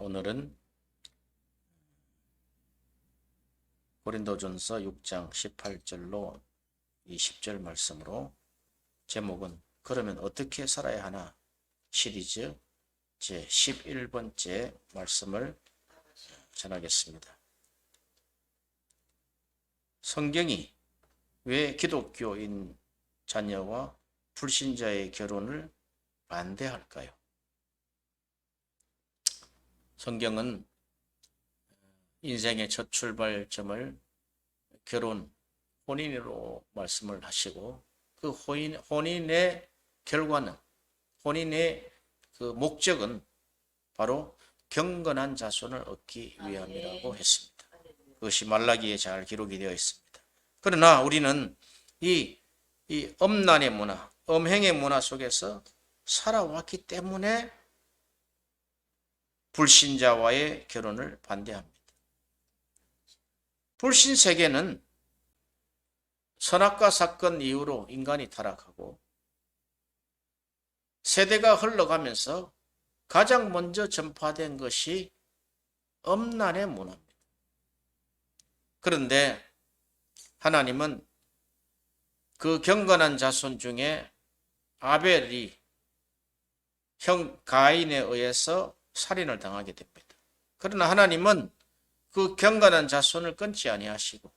오늘은 고린도전서 6장 18절로 20절 말씀으로 제목은 그러면 어떻게 살아야 하나 시리즈 제 11번째 말씀을 전하겠습니다. 성경이 왜 기독교인 자녀와 불신자의 결혼을 반대할까요? 성경은 인생의 첫 출발점을 결혼, 혼인으로 말씀을 하시고 그 혼인의 결과는, 혼인의 그 목적은 바로 경건한 자손을 얻기 위함이라고 했습니다. 그것이 말라기에 잘 기록이 되어 있습니다. 그러나 우리는 이 음란의 문화, 음행의 문화 속에서 살아왔기 때문에 불신자와의 결혼을 반대합니다. 불신 세계는 선악과 사건 이후로 인간이 타락하고 세대가 흘러가면서 가장 먼저 전파된 것이 음란의 문화입니다. 그런데 하나님은 그 경건한 자손 중에 아벨이 형 가인에 의해서 살인을 당하게 됩니다. 그러나 하나님은 그 경건한 자손을 끊지 아니하시고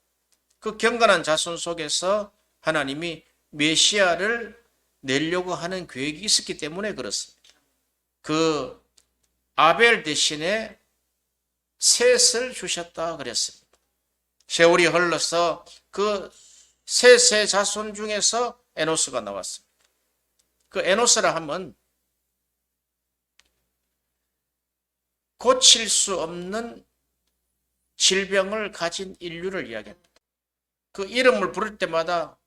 그 경건한 자손 속에서 하나님이 메시아를 내려고 하는 계획이 있었기 때문에 그렇습니다. 그 아벨 대신에 셋을 주셨다 그랬습니다. 세월이 흘러서 그 셋의 자손 중에서 에노스가 나왔습니다. 그 에노스라 하면 고칠 수 없는 질병을 가진 인류를 이야기합니다. 그 이름을 부를 때마다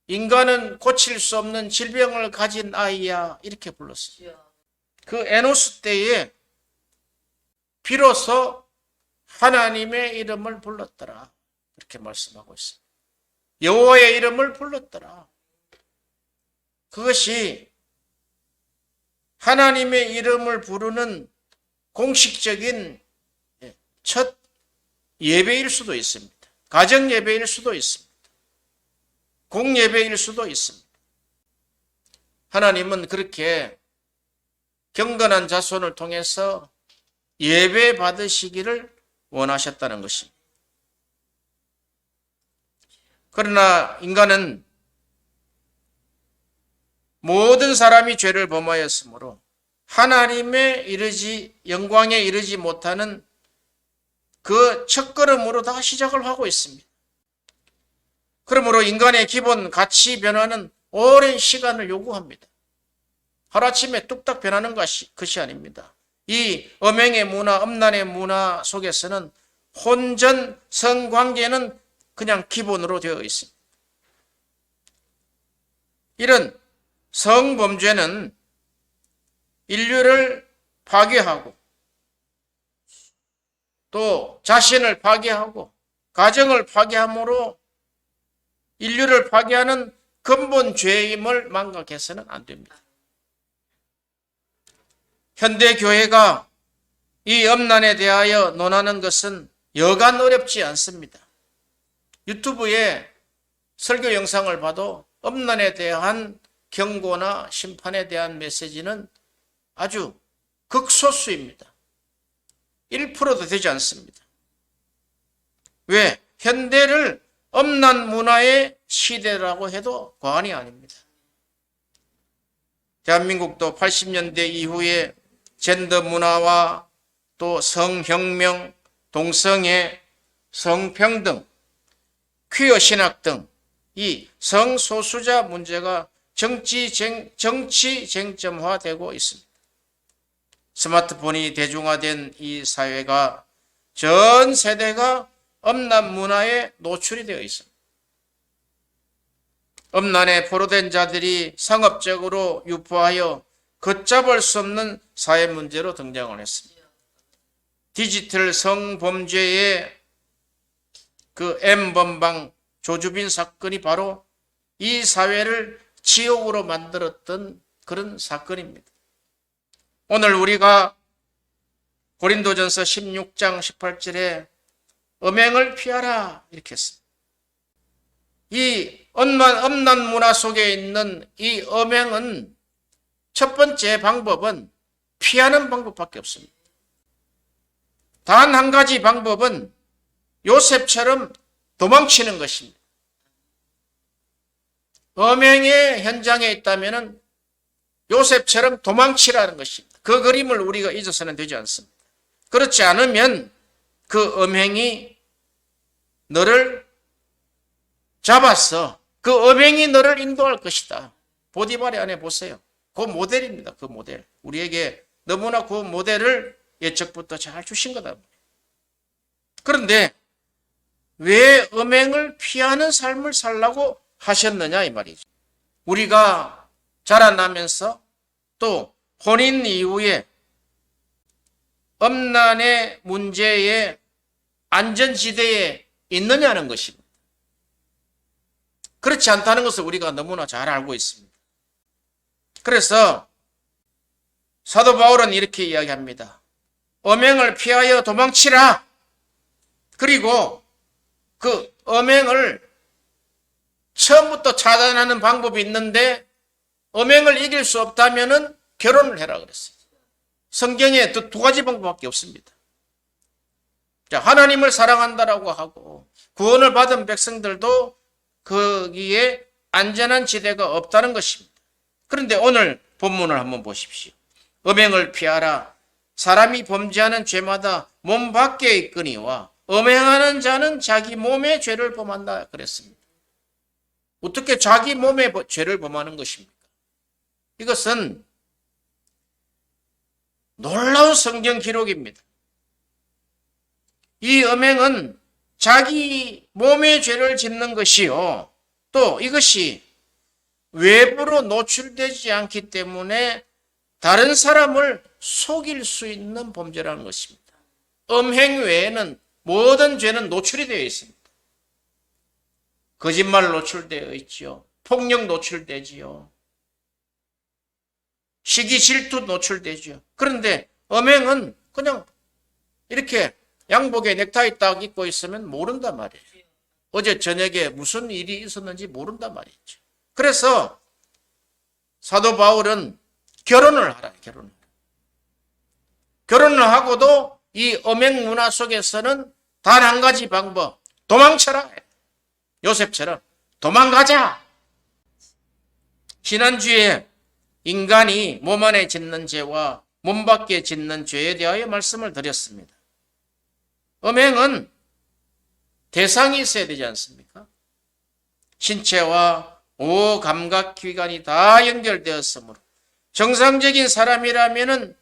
인간은 고칠 수 없는 질병을 가진 아이야 이렇게 불렀어요. 그 에노스 때에 비로소 하나님의 이름을 불렀더라 이렇게 말씀하고 있습니다. 여호와의 이름을 불렀더라. 그것이 하나님의 이름을 부르는 공식적인 첫 예배일 수도 있습니다. 가정 예배일 수도 있습니다. 공예배일 수도 있습니다. 하나님은 그렇게 경건한 자손을 통해서 예배 받으시기를 원하셨다는 것입니다. 그러나 인간은 모든 사람이 죄를 범하였으므로 하나님의 영광에 이르지 못하는 그 첫걸음으로 다 시작을 하고 있습니다. 그러므로 인간의 기본 가치 변화는 오랜 시간을 요구합니다. 하루아침에 뚝딱 변하는 것이 아닙니다. 이 음행의 문화, 음란의 문화 속에서는 혼전 성관계는 그냥 기본으로 되어 있습니다. 이런 성범죄는 인류를 파괴하고 또 자신을 파괴하고 가정을 파괴함으로 인류를 파괴하는 근본 죄임을 망각해서는 안 됩니다. 현대 교회가 이 음란에 대하여 논하는 것은 여간 어렵지 않습니다. 유튜브에 설교 영상을 봐도 음란에 대한 경고나 심판에 대한 메시지는 아주 극소수입니다. 1%도 되지 않습니다. 왜? 현대를 음란 문화의 시대라고 해도 과언이 아닙니다. 대한민국도 80년대 이후에 젠더 문화와 또 성혁명, 동성애, 성평등, 퀴어 신학 등 이 성소수자 문제가 정치 쟁점화되고 있습니다. 스마트폰이 대중화된 이 사회가 전 세대가 음란 문화에 노출이 되어 있습니다. 음란에 포로된 자들이 상업적으로 유포하여 걷잡을 수 없는 사회 문제로 등장을 했습니다. 디지털 성범죄의 그 M번방 조주빈 사건이 바로 이 사회를 지옥으로 만들었던 그런 사건입니다. 오늘 우리가 고린도전서 16장 18절에 음행을 피하라 이렇게 했습니다. 이 음란 문화 속에 있는 이 음행은 첫 번째 방법은 피하는 방법밖에 없습니다. 단 한 가지 방법은 요셉처럼 도망치는 것입니다. 음행의 현장에 있다면 요셉처럼 도망치라는 것입니다. 그 그림을 우리가 잊어서는 되지 않습니다. 그렇지 않으면 그 음행이 너를 잡아서 그 음행이 너를 인도할 것이다. 보디발의 안에 보세요. 그 모델입니다. 그 모델. 우리에게 너무나 그 모델을 예측부터 잘 주신 거다. 그런데 왜 음행을 피하는 삶을 살라고 하셨느냐 이 말이죠. 우리가 자라나면서 또 혼인 이후에 음란의 문제의 안전지대에 있느냐는 것입니다. 그렇지 않다는 것을 우리가 너무나 잘 알고 있습니다. 그래서 사도 바울은 이렇게 이야기합니다. 음행을 피하여 도망치라. 그리고 그 음행을 처음부터 차단하는 방법이 있는데 음행을 이길 수 없다면 결혼을 해라 그랬어요. 성경에 두 가지 방법밖에 없습니다. 자, 하나님을 사랑한다라고 하고 구원을 받은 백성들도 거기에 안전한 지대가 없다는 것입니다. 그런데 오늘 본문을 한번 보십시오. 음행을 피하라. 사람이 범죄하는 죄마다 몸 밖에 있거니와 음행하는 자는 자기 몸의 죄를 범한다 그랬습니다. 어떻게 자기 몸의 죄를 범하는 것입니까? 이것은 놀라운 성경 기록입니다. 이 음행은 자기 몸의 죄를 짓는 것이요. 또 이것이 외부로 노출되지 않기 때문에 다른 사람을 속일 수 있는 범죄라는 것입니다. 음행 외에는 모든 죄는 노출이 되어 있습니다. 거짓말 노출되어 있지요. 폭력 노출되지요. 시기 질투 노출되지요. 그런데 음행은 그냥 이렇게 양복에 넥타이 딱 입고 있으면 모른단 말이에요. 어제 저녁에 무슨 일이 있었는지 모른단 말이죠. 그래서 사도 바울은 결혼을 하라. 결혼을 하고도 이 음행 문화 속에서는 단 한 가지 방법, 도망쳐라. 요셉처럼 도망가자. 지난주에 인간이 몸 안에 짓는 죄와 몸 밖에 짓는 죄에 대하여 말씀을 드렸습니다. 음행은 대상이 있어야 되지 않습니까? 신체와 오감각기관이 다 연결되었으므로 정상적인 사람이라면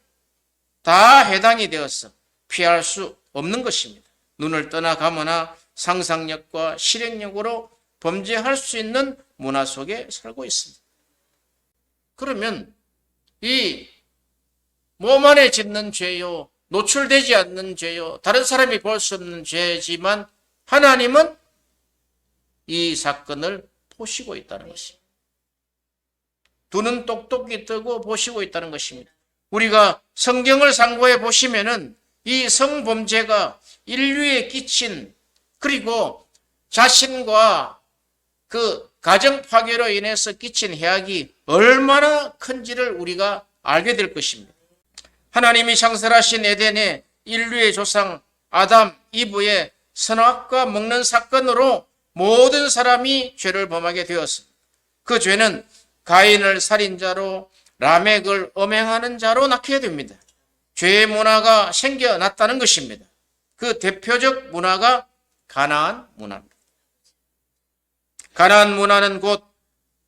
다 해당이 되어서 피할 수 없는 것입니다. 눈을 떠나가거나 상상력과 실행력으로 범죄할 수 있는 문화 속에 살고 있습니다. 그러면 이 몸 안에 짓는 죄요, 노출되지 않는 죄요, 다른 사람이 볼 수 없는 죄지만 하나님은 이 사건을 보시고 있다는 것입니다. 두 눈 똑똑히 뜨고 보시고 있다는 것입니다. 우리가 성경을 상고해 보시면은 이 성범죄가 인류에 끼친 그리고 자신과 그 가정 파괴로 인해서 끼친 해악이 얼마나 큰지를 우리가 알게 될 것입니다. 하나님이 창설하신 에덴의 인류의 조상 아담, 이브의 선악과 먹는 사건으로 모든 사람이 죄를 범하게 되었습니다. 그 죄는 가인을 살인자로 라멕을 음행하는 자로 낳게 됩니다. 죄의 문화가 생겨났다는 것입니다. 그 대표적 문화가 가나안 문화입니다. 가나안 문화는 곧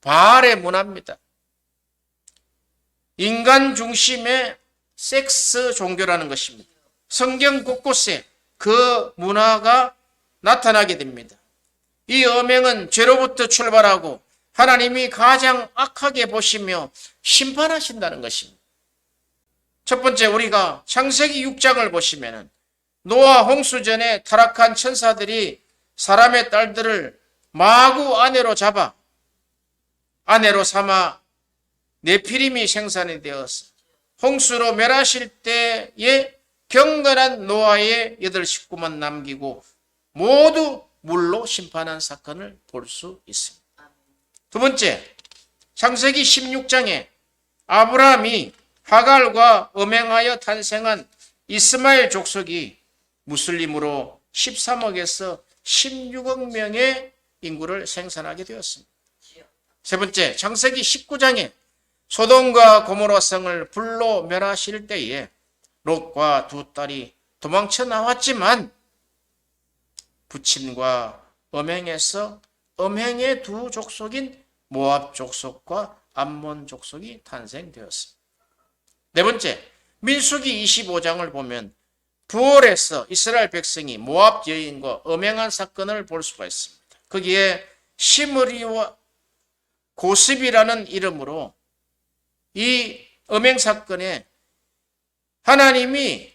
바알의 문화입니다. 인간 중심의 섹스 종교라는 것입니다. 성경 곳곳에 그 문화가 나타나게 됩니다. 이 음행은 죄로부터 출발하고 하나님이 가장 악하게 보시며 심판하신다는 것입니다. 첫 번째 우리가 창세기 6장을 보시면 노아 홍수전에 타락한 천사들이 사람의 딸들을 마구 아내로 잡아 아내로 삼아 네피림이 생산이 되어서 홍수로 멸하실 때에 경건한 노아의 8 식구만 남기고 모두 물로 심판한 사건을 볼 수 있습니다. 두 번째, 창세기 16장에 아브라함이 하갈과 음행하여 탄생한 이스마엘 족속이 무슬림으로 13억에서 16억 명의 인구를 생산하게 되었습니다. 세 번째, 창세기 19장에 소돔과 고모라 성을 불로 멸하실 때에 롯과 두 딸이 도망쳐 나왔지만 부친과 음행에서 음행의 두 족속인 모압 족속과 암몬 족속이 탄생되었습니다. 네 번째, 민수기 25장을 보면 부월에서 이스라엘 백성이 모압 여인과 음행한 사건을 볼 수가 있습니다. 거기에 시므리와 고습이라는 이름으로 이 음행 사건에 하나님이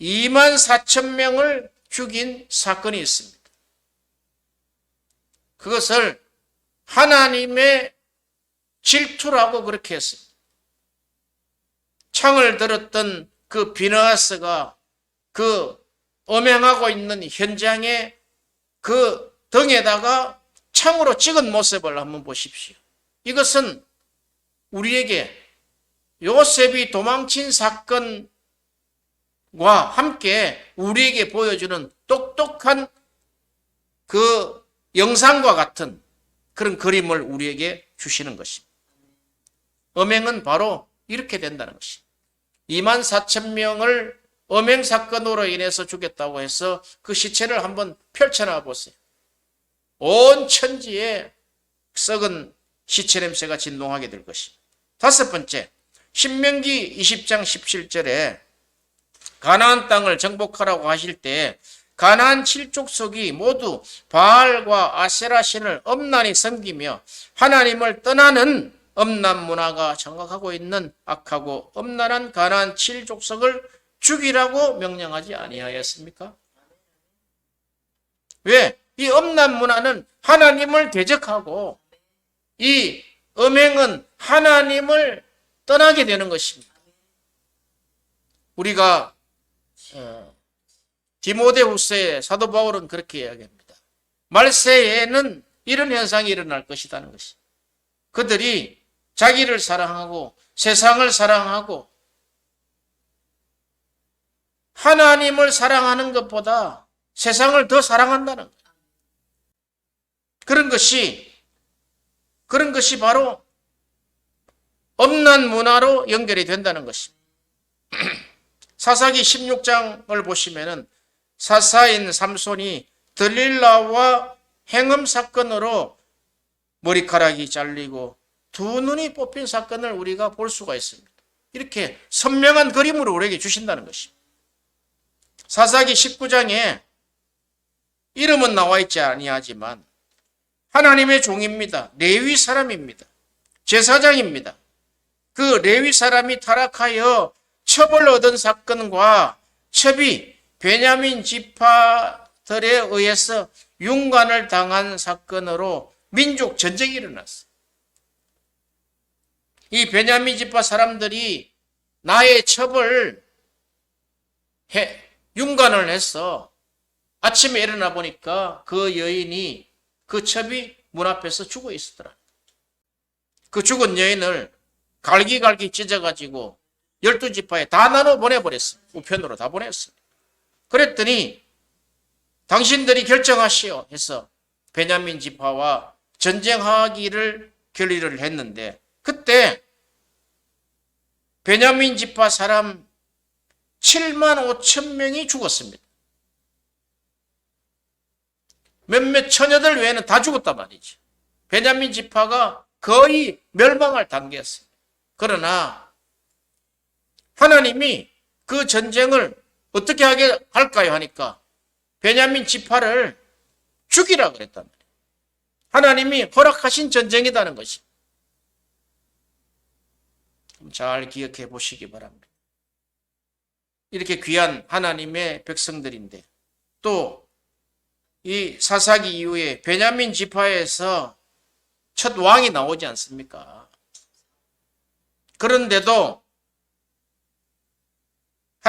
24,000명을 죽인 사건이 있습니다. 그것을 하나님의 질투라고 그렇게 했습니다. 창을 들었던 그 비느하스가 그 음행하고 있는 현장에 그 등에다가 창으로 찍은 모습을 한번 보십시오. 이것은 우리에게 요셉이 도망친 사건과 함께 우리에게 보여주는 똑똑한 그 영상과 같은 그런 그림을 우리에게 주시는 것입니다. 음행은 바로 이렇게 된다는 것입니다. 24,000명을 음행 사건으로 인해서 죽였다고 해서 그 시체를 한번 펼쳐놔 보세요. 온 천지에 썩은 시체 냄새가 진동하게 될 것입니다. 다섯 번째, 신명기 20장 17절에 가나안 땅을 정복하라고 하실 때 가나안 7족속이 모두 바알과 아세라 신을 엄란히 섬기며 하나님을 떠나는 엄란 문화가 장악하고 있는 악하고 엄란한 가나안 7족속을 죽이라고 명령하지 아니하였습니까? 왜? 이 엄란 문화는 하나님을 대적하고 이 음행은 하나님을 떠나게 되는 것입니다. 우리가 디모데후서의 사도 바울은 그렇게 이야기합니다. 말세에는 이런 현상이 일어날 것이라는 것이. 그들이 자기를 사랑하고 세상을 사랑하고 하나님을 사랑하는 것보다 세상을 더 사랑한다는 거예요. 그런 것이 바로 엄란 문화로 연결이 된다는 것입니다. 사사기 16장을 보시면은 사사인 삼손이 들릴라와 행음 사건으로 머리카락이 잘리고 두 눈이 뽑힌 사건을 우리가 볼 수가 있습니다. 이렇게 선명한 그림으로 우리에게 주신다는 것입니다. 사사기 19장에 이름은 나와 있지 아니하지만 하나님의 종입니다. 레위 사람입니다. 제사장입니다. 그 레위 사람이 타락하여 첩을 얻은 사건과 첩이 베냐민 지파들에 의해서 융간을 당한 사건으로 민족 전쟁이 일어났어요. 이 베냐민 지파 사람들이 나의 첩을 융간을 해서 아침에 일어나 보니까 그 여인이 그 첩이 문 앞에서 죽어 있었더라. 그 죽은 여인을 갈기갈기 찢어가지고 12지파에 다 나눠 보내버렸어요. 우편으로 다 보냈어요. 그랬더니 당신들이 결정하시오 해서 베냐민 지파와 전쟁하기를 결의를 했는데 그때 베냐민 지파 사람 7만 5천 명이 죽었습니다. 몇몇 처녀들 외에는 다 죽었단 말이죠. 베냐민 지파가 거의 멸망할 단계였습니다. 그러나 하나님이 그 전쟁을 어떻게 하게 할까요 하니까 베냐민 지파를 죽이라 그랬단 말이에요. 하나님이 허락하신 전쟁이라는 것이. 잘 기억해 보시기 바랍니다. 이렇게 귀한 하나님의 백성들인데 또 이 사사기 이후에 베냐민 지파에서 첫 왕이 나오지 않습니까? 그런데도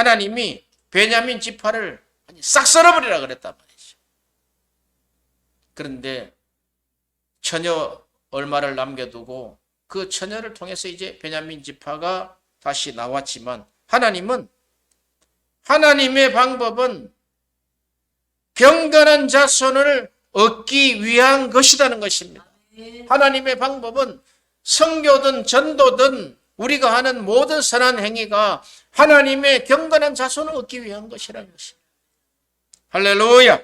하나님이 베냐민 지파를 싹 썰어버리라 그랬단 말이죠. 그런데 처녀 얼마를 남겨두고 그 처녀를 통해서 이제 베냐민 지파가 다시 나왔지만 하나님의 방법은 경건한 자손을 얻기 위한 것이라는 것입니다. 하나님의 방법은 선교든 전도든 우리가 하는 모든 선한 행위가 하나님의 경건한 자손을 얻기 위한 것이라는 것입니다. 할렐루야.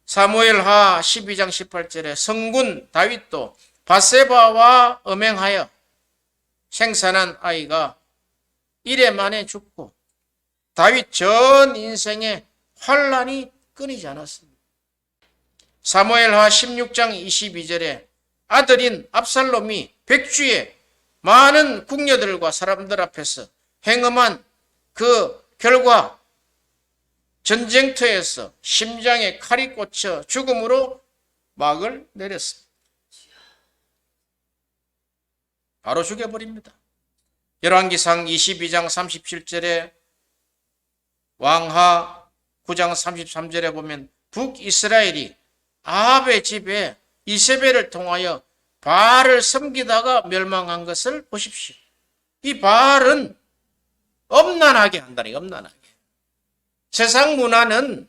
사무엘하 12장 18절에 성군 다윗도 밧세바와 음행하여 생산한 아이가 이래 만에 죽고 다윗 전 인생에 환란이 끊이지 않았습니다. 사무엘하 16장 22절에 아들인 압살롬이 백주에 많은 궁녀들과 사람들 앞에서 행음한 그 결과 전쟁터에서 심장에 칼이 꽂혀 죽음으로 막을 내렸습니다. 바로 죽여버립니다. 열왕기상 22장 37절에 왕하 9장 33절에 보면 북이스라엘이 아합의 집에 이세벨을 통하여 바알을 섬기다가 멸망한 것을 보십시오. 이 바알은 엄난하게 한다니, 엄난하게. 세상 문화는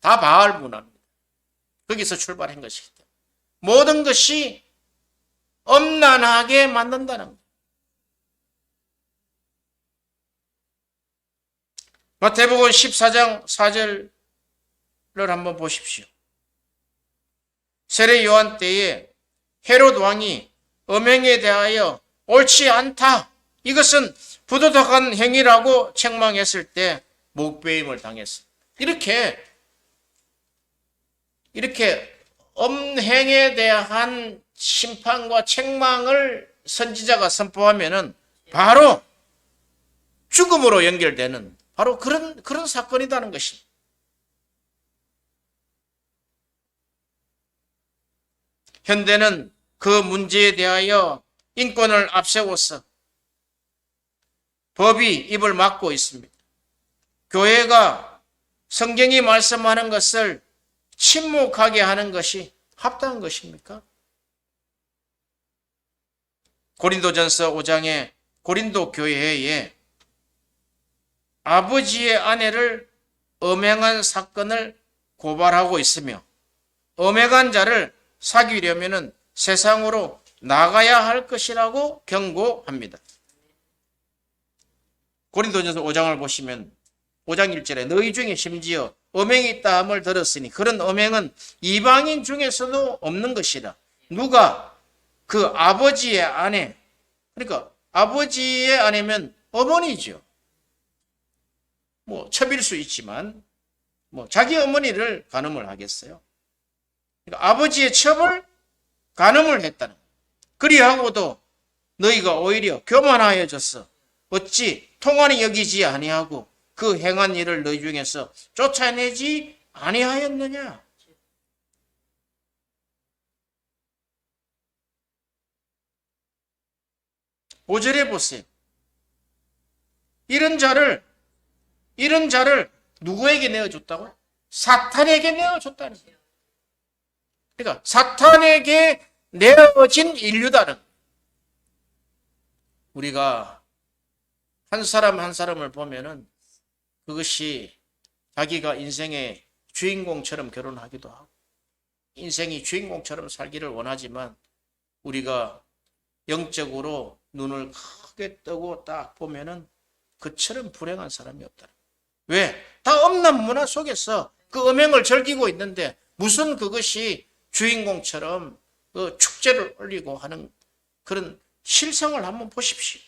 다 바알 문화입니다. 거기서 출발한 것이기 때문에 모든 것이 엄난하게 만든다는 거예요. 마태복음 14장 4절을 한번 보십시오. 세례 요한 때에 헤롯 왕이 음행에 대하여 옳지 않다, 이것은 부도덕한 행위라고 책망했을 때 목배임을 당했습니다. 이렇게 음행에 대한 심판과 책망을 선지자가 선포하면은 바로 죽음으로 연결되는 바로 그런 사건이라는 것입니다. 현대는 그 문제에 대하여 인권을 앞세워서 법이 입을 막고 있습니다. 교회가 성경이 말씀하는 것을 침묵하게 하는 것이 합당한 것입니까? 고린도전서 5장에 고린도 교회에 아버지의 아내를 음행한 사건을 고발하고 있으며 음행한 자를 사귀려면 세상으로 나가야 할 것이라고 경고합니다. 고린도전서 5장을 보시면 5장 1절에 너희 중에 심지어 음행이 있다 함을 들었으니 그런 음행은 이방인 중에서도 없는 것이라. 누가 그 아버지의 아내, 그러니까 아버지의 아내면 어머니죠. 첩일 수 있지만 자기 어머니를 간음을 하겠어요. 그러니까 아버지의 첩을 간음을 했다는 거예요. 그리하고도 너희가 오히려 교만하여졌어. 어찌 통한이 여기지 아니하고 그 행한 일을 너희 중에서 쫓아내지 아니하였느냐. 오절에 보세요. 이런 자를 누구에게 내어줬다고요? 사탄에게 내어줬다는 거예요. 그러니까 사탄에게 내어진 인류다는. 우리가 한 사람 한 사람을 보면은 그것이 자기가 인생의 주인공처럼 결혼하기도 하고 인생이 주인공처럼 살기를 원하지만 우리가 영적으로 눈을 크게 뜨고 딱 보면은 그처럼 불행한 사람이 없다. 왜? 다 엄난 문화 속에서 그 음행을 즐기고 있는데 무슨 그것이 주인공처럼 그 축제를 올리고 하는 그런 실상을 한번 보십시오.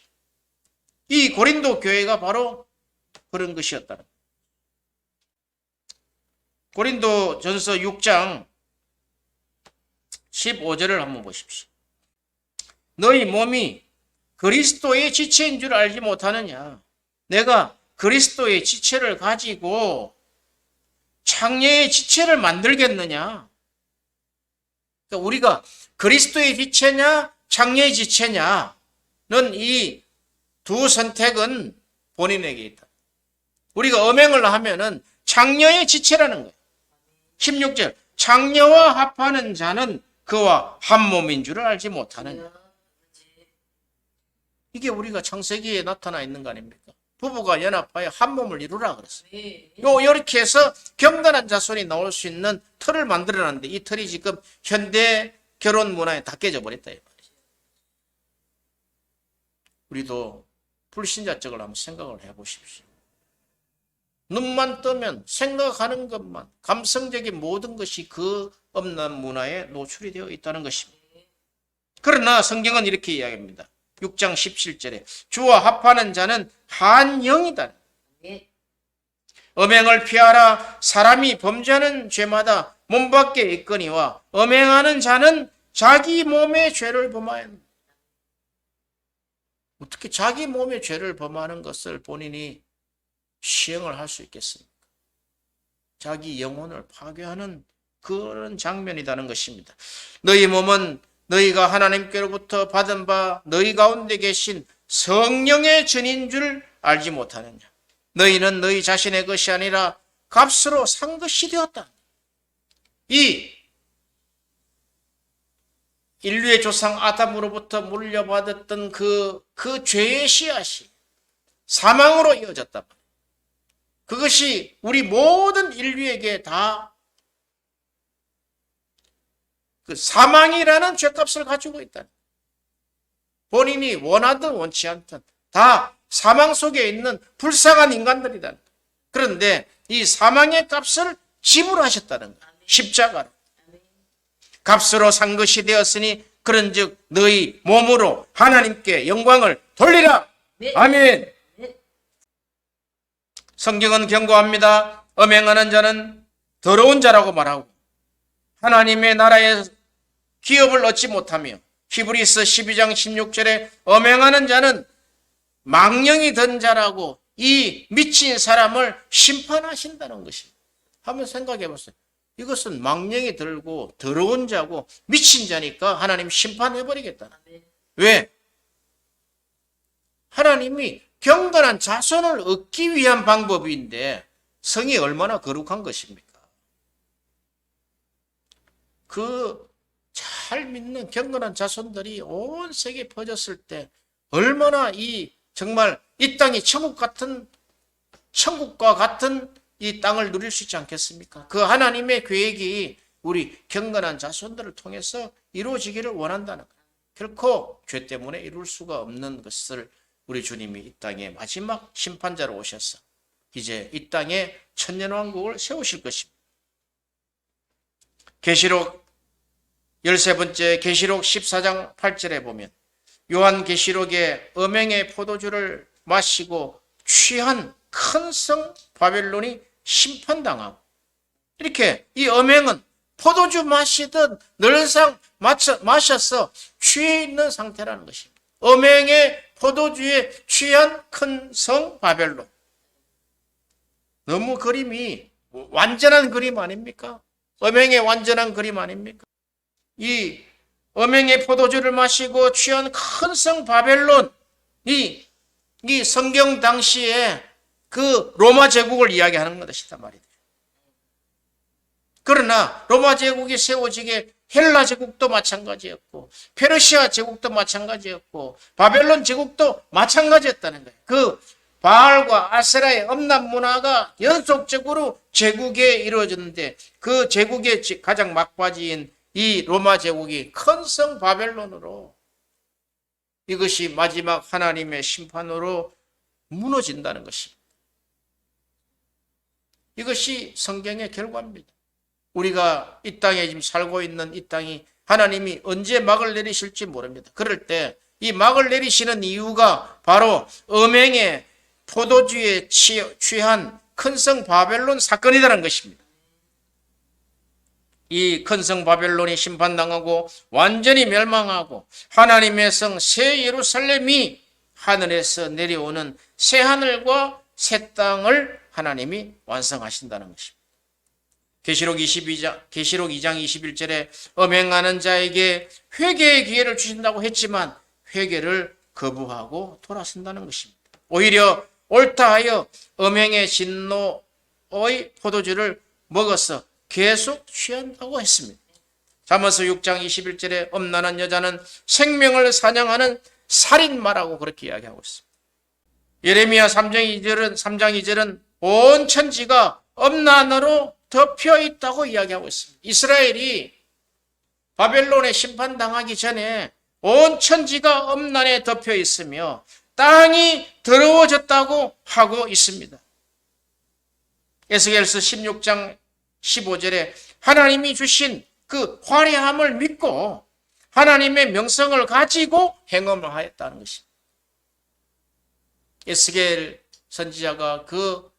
이 고린도 교회가 바로 그런 것이었다. 고린도전서 6장 15절을 한번 보십시오. 너희 몸이 그리스도의 지체인 줄 알지 못하느냐? 내가 그리스도의 지체를 가지고 창녀의 지체를 만들겠느냐? 그러니까 우리가 그리스도의 지체냐, 창녀의 지체냐는 이 두 선택은 본인에게 있다. 우리가 음행을 하면은 장녀의 지체라는 거예요. 16절 장녀와 합하는 자는 그와 한 몸인 줄을 알지 못하느냐. 이게 우리가 창세기에 나타나 있는 거 아닙니까? 부부가 연합하여 한 몸을 이루라 그랬어요. 이렇게 해서 경건한 자손이 나올 수 있는 틀을 만들어놨는데 이 틀이 지금 현대 결혼 문화에 다 깨져버렸다. 우리도 불신자적을 한번 생각을 해보십시오. 눈만 뜨면 생각하는 것만, 감성적인 모든 것이 그 음란 문화에 노출이 되어 있다는 것입니다. 그러나 성경은 이렇게 이야기합니다. 6장 17절에 주와 합하는 자는 한 영이다. 음행을 피하라. 사람이 범죄하는 죄마다 몸 밖에 있거니와 음행하는 자는 자기 몸의 죄를 범하여. 어떻게 자기 몸의 죄를 범하는 것을 본인이 시행을 할 수 있겠습니까? 자기 영혼을 파괴하는 그런 장면이라는 것입니다. 너희 몸은 너희가 하나님께로부터 받은 바 너희 가운데 계신 성령의 전인 줄 알지 못하느냐. 너희는 너희 자신의 것이 아니라 값으로 산 것이 되었다. 이 인류의 조상 아담으로부터 물려받았던 그 죄의 씨앗이 사망으로 이어졌다. 그것이 우리 모든 인류에게 다 그 사망이라는 죄값을 가지고 있다. 본인이 원하든 원치 않든 다 사망 속에 있는 불쌍한 인간들이다. 그런데 이 사망의 값을 지불하셨다는 거야. 십자가로. 값으로 산 것이 되었으니 그런즉 너희 몸으로 하나님께 영광을 돌리라. 아멘. 성경은 경고합니다. 음행하는 자는 더러운 자라고 말하고 하나님의 나라에 기업을 얻지 못하며 히브리서 12장 16절에 음행하는 자는 망령이 든 자라고 이 미친 사람을 심판하신다는 것입니다. 한번 생각해 보세요. 이것은 망령이 들고 더러운 자고 미친 자니까 하나님 심판해버리겠다. 왜? 하나님이 경건한 자손을 얻기 위한 방법인데 성이 얼마나 거룩한 것입니까? 그 잘 믿는 경건한 자손들이 온 세계에 퍼졌을 때 얼마나 정말 이 땅이 천국과 같은 이 땅을 누릴 수 있지 않겠습니까? 그 하나님의 계획이 우리 경건한 자손들을 통해서 이루어지기를 원한다는 거예요. 결코 죄 때문에 이룰 수가 없는 것을 우리 주님이 이 땅에 마지막 심판자로 오셔서 이제 이 땅에 천년왕국을 세우실 것입니다. 계시록 13번째 계시록 14장 8절에 보면 요한계시록에 음행의 포도주를 마시고 취한 큰 성 바벨론이 심판당하고 이렇게 이 음행은 포도주 마시듯 늘상 마셔서 취해 있는 상태라는 것입니다. 음행의 포도주에 취한 큰 성 바벨론. 너무 그림이 완전한 그림 아닙니까? 음행의 완전한 그림 아닙니까? 이 음행의 포도주를 마시고 취한 큰 성 바벨론, 이 성경 당시에 그 로마 제국을 이야기하는 것이다 말이에요. 그러나 로마 제국이 세워지게 헬라 제국도 마찬가지였고 페르시아 제국도 마찬가지였고 바벨론 제국도 마찬가지였다는 거예요. 그 바알과 아세라의 음란 문화가 연속적으로 제국에 이루어졌는데 그 제국의 가장 막바지인 이 로마 제국이 큰 성 바벨론으로 이것이 마지막 하나님의 심판으로 무너진다는 것입니다. 이것이 성경의 결과입니다. 우리가 이 땅에 지금 살고 있는 이 땅이 하나님이 언제 막을 내리실지 모릅니다. 그럴 때 이 막을 내리시는 이유가 바로 음행의 포도주에 취한 큰 성 바벨론 사건이라는 것입니다. 이 큰 성 바벨론이 심판당하고 완전히 멸망하고 하나님의 성 새 예루살렘이 하늘에서 내려오는 새 하늘과 새 땅을 하나님이 완성하신다는 것입니다. 계시록 2장 21절에 음행하는 자에게 회개의 기회를 주신다고 했지만 회개를 거부하고 돌아선다는 것입니다. 오히려 옳다 하여 음행의 진노의 포도주를 먹어서 계속 취한다고 했습니다. 잠언서 6장 21절에 음란한 여자는 생명을 사냥하는 살인마라고 그렇게 이야기하고 있습니다. 예레미야 3장 2절은 온 천지가 음란으로 덮여 있다고 이야기하고 있습니다. 이스라엘이 바벨론에 심판당하기 전에 온 천지가 음란에 덮여 있으며 땅이 더러워졌다고 하고 있습니다. 에스겔서 16장 15절에 하나님이 주신 그 화려함을 믿고 하나님의 명성을 가지고 행음을 하였다는 것입니다. 에스겔 선지자가 그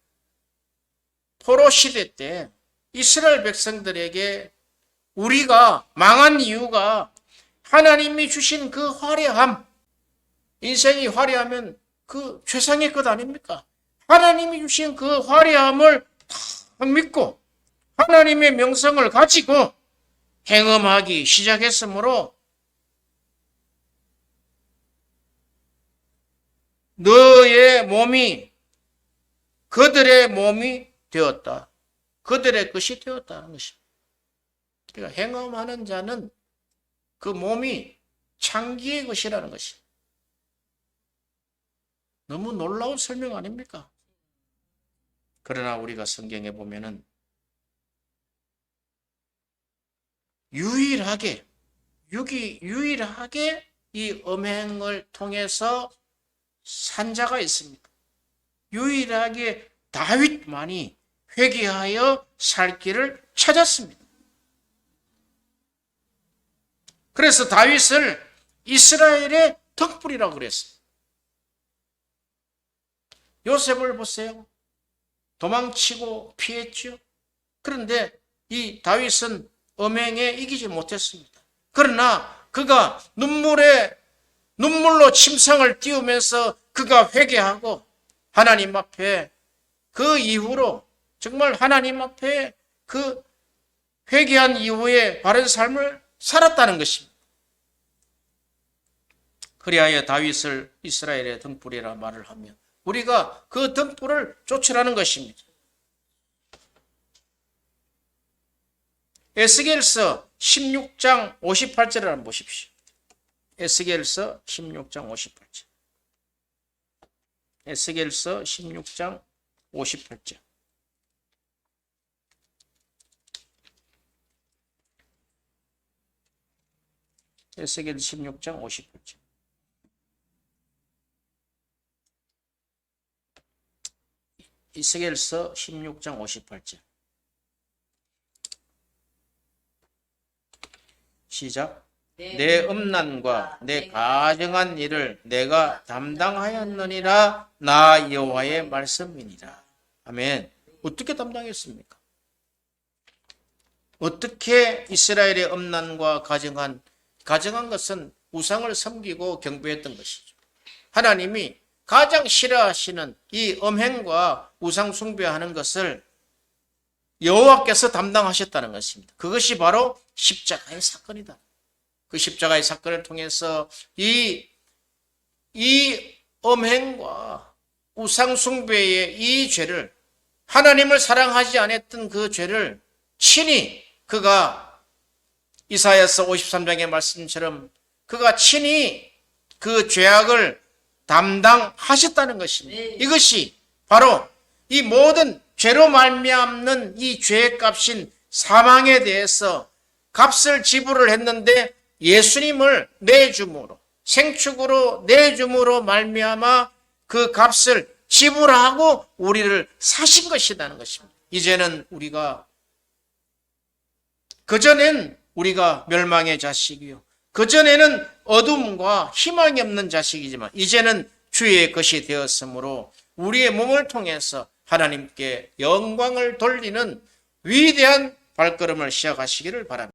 포로 시대 때 이스라엘 백성들에게 우리가 망한 이유가 하나님이 주신 그 화려함, 인생이 화려하면 그 최상의 것 아닙니까? 하나님이 주신 그 화려함을 다 믿고 하나님의 명성을 가지고 행음하기 시작했으므로 너의 몸이 그들의 몸이 되었다. 그들의 것이 되었다는 것입니다. 그러니까 행음하는 자는 그 몸이 창기의 것이라는 것입니다. 너무 놀라운 설명 아닙니까? 그러나 우리가 성경에 보면은 유일하게 이 음행을 통해서 산 자가 있습니다. 유일하게 다윗만이 회개하여 살 길을 찾았습니다. 그래서 다윗을 이스라엘의 덕불이라고 그랬습니다. 요셉을 보세요. 도망치고 피했죠. 그런데 이 다윗은 음행에 이기지 못했습니다. 그러나 그가 눈물로 침상을 띄우면서 그가 회개하고 하나님 앞에 그 이후로 정말 하나님 앞에 그 회개한 이후에 바른 삶을 살았다는 것입니다. 그리하여 다윗을 이스라엘의 등불이라 말을 하며 우리가 그 등불을 쫓으라는 것입니다. 에스겔서 16장 58절을 한번 보십시오. 에스겔서 16장 58절. 에스겔서 16장 58절. 에스겔 16장 58절. 에스겔서 16장 58절. 시작. 내 음란과 내 가증한 일을 내가 담당하였느니라. 나 여호와의 말씀이니라. 아멘. 어떻게 담당했습니까? 어떻게 이스라엘의 음란과 가증한 것은 우상을 섬기고 경배했던 것이죠. 하나님이 가장 싫어하시는 이 음행과 우상 숭배하는 것을 여호와께서 담당하셨다는 것입니다. 그것이 바로 십자가의 사건이다. 그 십자가의 사건을 통해서 이 음행과 우상 숭배의 이 죄를, 하나님을 사랑하지 않았던 그 죄를 친히 그가 이사야서 53장의 말씀처럼 그가 친히 그 죄악을 담당하셨다는 것입니다. 이것이 바로 이 모든 죄로 말미암는 이 죄의 값인 사망에 대해서 값을 지불을 했는데 예수님을 내줌으로, 생축으로 내줌으로 말미암아 그 값을 지불하고 우리를 사신 것이라는 것입니다. 이제는 우리가, 그전엔 우리가 멸망의 자식이요, 그전에는 어둠과 희망이 없는 자식이지만 이제는 주의 것이 되었으므로 우리의 몸을 통해서 하나님께 영광을 돌리는 위대한 발걸음을 시작하시기를 바랍니다.